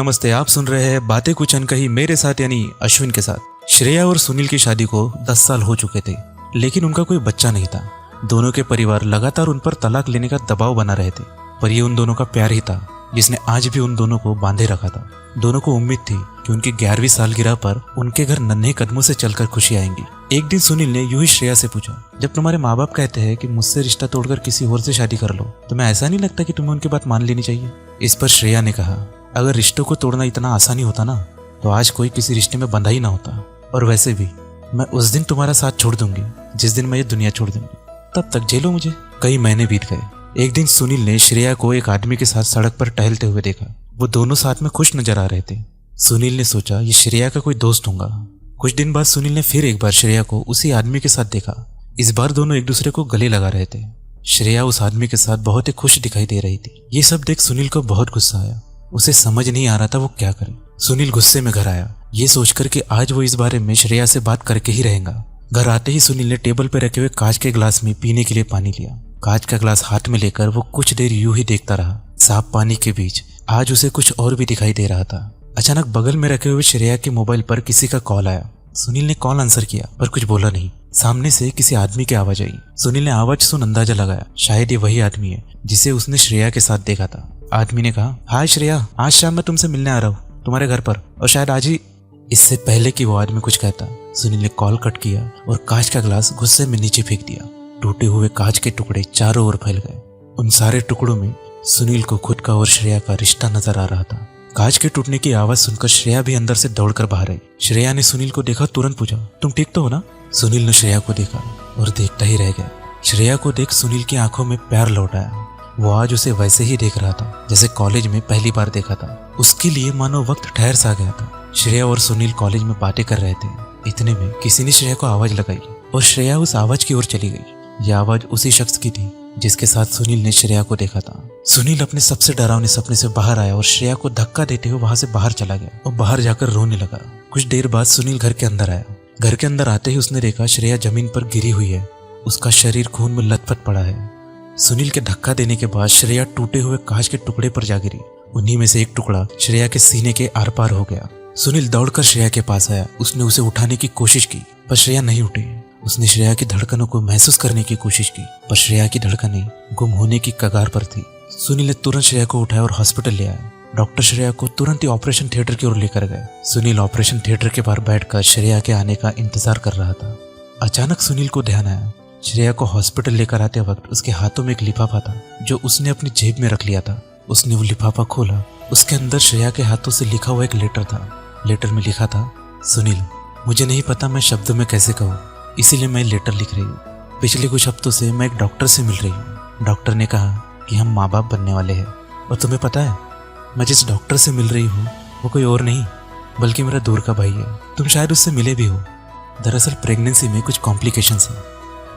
नमस्ते। आप सुन रहे हैं बातें कुछ अनकही मेरे साथ यानी अश्विन के साथ। श्रेया और सुनील की शादी को 10 साल हो चुके थे, लेकिन उनका कोई बच्चा नहीं था। दोनों के परिवार लगातार उन पर तलाक लेने का दबाव बना रहे थे, पर ये उन दोनों का प्यार ही था जिसने आज भी उन दोनों को बांधे रखा था। दोनों को उम्मीद थी कि उनकी 11वीं सालगिरह पर उनके घर नन्हे कदमों से चलकर खुशी आएंगी। एक दिन सुनील ने यूं ही श्रेया से पूछा, जब तुम्हारे माँ बाप कहते हैं कि मुझसे रिश्ता तोड़कर किसी और से शादी कर लो, तुम्हें ऐसा नहीं लगता कि तुम्हें उनकी बात मान लेनी चाहिए? इस पर श्रेया ने कहा, अगर रिश्तों को तोड़ना इतना आसानी होता ना तो आज कोई किसी रिश्ते में बंधा ही ना होता। और वैसे भी मैं उस दिन तुम्हारा साथ छोड़ दूंगी जिस दिन मैं ये दुनिया छोड़ दूंगी, तब तक झेलो मुझे। कई महीने बीत गए। एक दिन सुनील ने श्रेया को एक आदमी के साथ सड़क पर टहलते हुए देखा। वो दोनों साथ में खुश नजर आ रहे थे। सुनील ने सोचा ये श्रेया का कोई दोस्त होगा। कुछ दिन बाद सुनील ने फिर एक बार श्रेया को उसी आदमी के साथ देखा। इस बार दोनों एक दूसरे को गले लगा रहे थे। श्रेया उस आदमी के साथ बहुत ही खुश दिखाई दे रही थी। ये सब देख सुनील को बहुत गुस्सा आया। उसे समझ नहीं आ रहा था वो क्या करे। सुनील गुस्से में घर आया, ये सोचकर कि आज वो इस बारे में श्रेया से बात करके ही रहेगा। घर आते ही सुनील ने टेबल पर रखे हुए कांच के ग्लास में पीने के लिए पानी लिया। कांच का ग्लास हाथ में लेकर वो कुछ देर यूं ही देखता रहा। साफ पानी के बीच आज उसे कुछ और भी दिखाई दे रहा था। अचानक बगल में रखे हुए श्रेया के मोबाइल पर किसी का कॉल आया। सुनील ने कॉल आंसर किया पर कुछ बोला नहीं। सामने से किसी आदमी की आवाज आई। सुनील ने आवाज सुन अंदाजा लगाया, शायद ये वही आदमी है जिसे उसने श्रेया के साथ देखा था। आदमी ने कहा, हाय श्रेया, आज शाम मैं तुमसे मिलने आ रहा हूँ तुम्हारे घर पर, और शायद आज ही। इससे पहले कि वो आदमी कुछ कहता, सुनील ने कॉल कट किया और कांच का ग्लास गुस्से में नीचे फेंक दिया। टूटे हुए कांच के टुकड़े चारों ओर फैल गए। उन सारे टुकड़ों में सुनील को खुद का और श्रेया का रिश्ता नजर आ रहा था। कांच के टूटने की आवाज सुनकर श्रेया भी अंदर से दौड़कर बाहर आई। श्रेया ने सुनील को देखा, तुरंत पूछा, तुम ठीक तो हो ना? सुनील ने श्रेया को देखा और देखता ही रह गया। श्रेया को देख सुनील की आंखों में प्यार लौट आया। वो आज उसे वैसे ही देख रहा था जैसे कॉलेज में पहली बार देखा था। उसके लिए मानो वक्त ठहर सा गया था। श्रेया और सुनील कॉलेज में बातें कर रहे थे। इतने में किसी ने श्रेया को आवाज लगाई और श्रेया उस आवाज की ओर चली गई। यह आवाज उसी शख्स की थी जिसके साथ सुनील ने श्रेया को देखा था। सुनील अपने सबसे डरावने सपने से बाहर आया और श्रेया को धक्का देते हुए वहां से बाहर चला गया और बाहर जाकर रोने लगा। कुछ देर बाद सुनील घर के अंदर आया। घर के अंदर आते ही उसने देखा श्रेया जमीन पर गिरी हुई है। उसका शरीर खून में लथपथ पड़ा है। सुनील के धक्का देने के बाद श्रेया टूटे हुए कांच के टुकड़े पर जा गिरी। उन्हीं में से एक टुकड़ा श्रेया के सीने के आर पार हो गया। सुनील दौड़कर श्रेया के पास आया। उसने उसे उठाने की कोशिश की पर श्रेया नहीं उठी। उसने श्रेया की धड़कनों को महसूस करने की कोशिश की पर श्रेया की धड़कनें गुम होने की कगार पर थी। सुनील ने तुरंत श्रेया को उठाया और हॉस्पिटल ले आया। डॉक्टर श्रेया को तुरंत ही ऑपरेशन थिएटर की ओर लेकर गए। सुनील ऑपरेशन थिएटर के बाहर बैठकर श्रेया के आने का इंतजार कर रहा था। अचानक सुनील को ध्यान आया, श्रेया को हॉस्पिटल लेकर आते वक्त उसके हाथों में एक लिफाफा था जो उसने अपनी जेब में रख लिया था। उसने वो लिफाफा खोला। उसके अंदर श्रेया के हाथों से लिखा हुआ एक लेटर था। लेटर में लिखा था, सुनील, मुझे नहीं पता मैं शब्दों में कैसे कहूँ, इसीलिए मैं लेटर लिख रही हूँ। पिछले कुछ हफ्तों से मैं एक डॉक्टर से मिल रही हूँ। डॉक्टर ने कहा कि हम माँ बाप बनने वाले हैं, और तुम्हें पता है मैं जिस डॉक्टर से मिल रही हूँ वो कोई और नहीं बल्कि मेरा दूर का भाई है। तुम शायद उससे मिले भी हो। दरअसल प्रेगनेंसी में कुछ कॉम्प्लिकेशंस हैं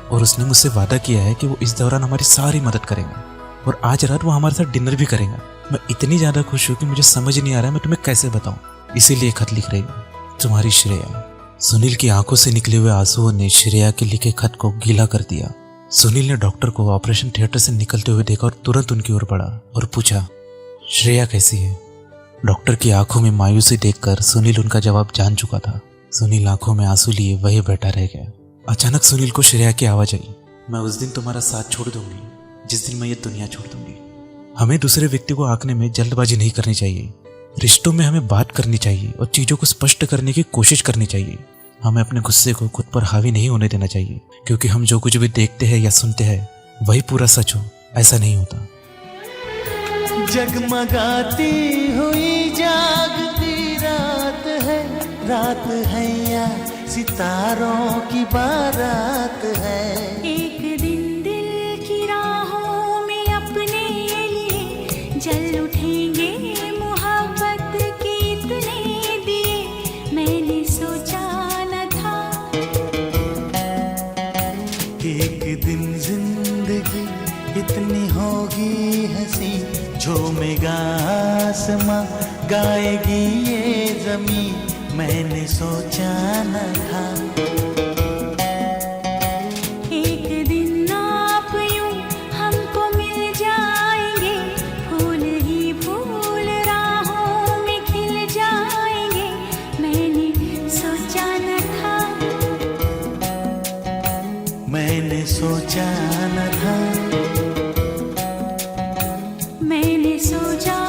और उसने मुझसे वादा किया है कि वो इस दौरान हमारी सारी मदद करेगा और आज रात वो हमारे साथ डिनर भी करेगा। मैं इतनी ज़्यादा खुश हूँ कि मुझे समझ नहीं आ रहा है मैं तुम्हें कैसे बताऊँ, इसीलिए खत लिख रही हूँ। तुम्हारी श्रेया। सुनील की आंखों से निकले हुए आंसुओं ने श्रेया के लिखे खत को गीला कर दिया। सुनील ने डॉक्टर को ऑपरेशन थिएटर से निकलते हुए देखा और तुरंत उनकी ओर बढ़ा और पूछा, श्रेया कैसी है? डॉक्टर की आंखों में मायूसी देखकर सुनील उनका जवाब जान चुका था। सुनील आंखों में आंसू लिए वही बैठा रह गया। अचानक सुनील को श्रेया की आवाज आई, मैं उस दिन तुम्हारा साथ छोड़ दूंगी जिस दिन मैं ये दुनिया छोड़ दूंगी। हमें दूसरे व्यक्ति को आंकने में जल्दबाजी नहीं करनी चाहिए। रिश्तों में हमें बात करनी चाहिए और चीजों को स्पष्ट करने की कोशिश करनी चाहिए। हमें अपने गुस्से को खुद पर हावी नहीं होने देना चाहिए, क्योंकि हम जो कुछ भी देखते हैं या सुनते हैं वही पूरा सच हो, ऐसा नहीं होता। जगमगाती हुई जागती रात है या सितारों की बारात है। एक दिन दिल की राहों में अपने लिए जल उठेंगे मोहब्बत के इतने दिए मैंने सोचा न था। एक दिन जिंदगी इतनी होगी हंसी, झूमेगा आसमां गाएगी ये जमीन, मैंने सोचा न था। एक दिन आप यूं हमको मिल जाएंगे, फूल ही फूल राहों में खिल मैंने सोचा न था, मैंने सोचा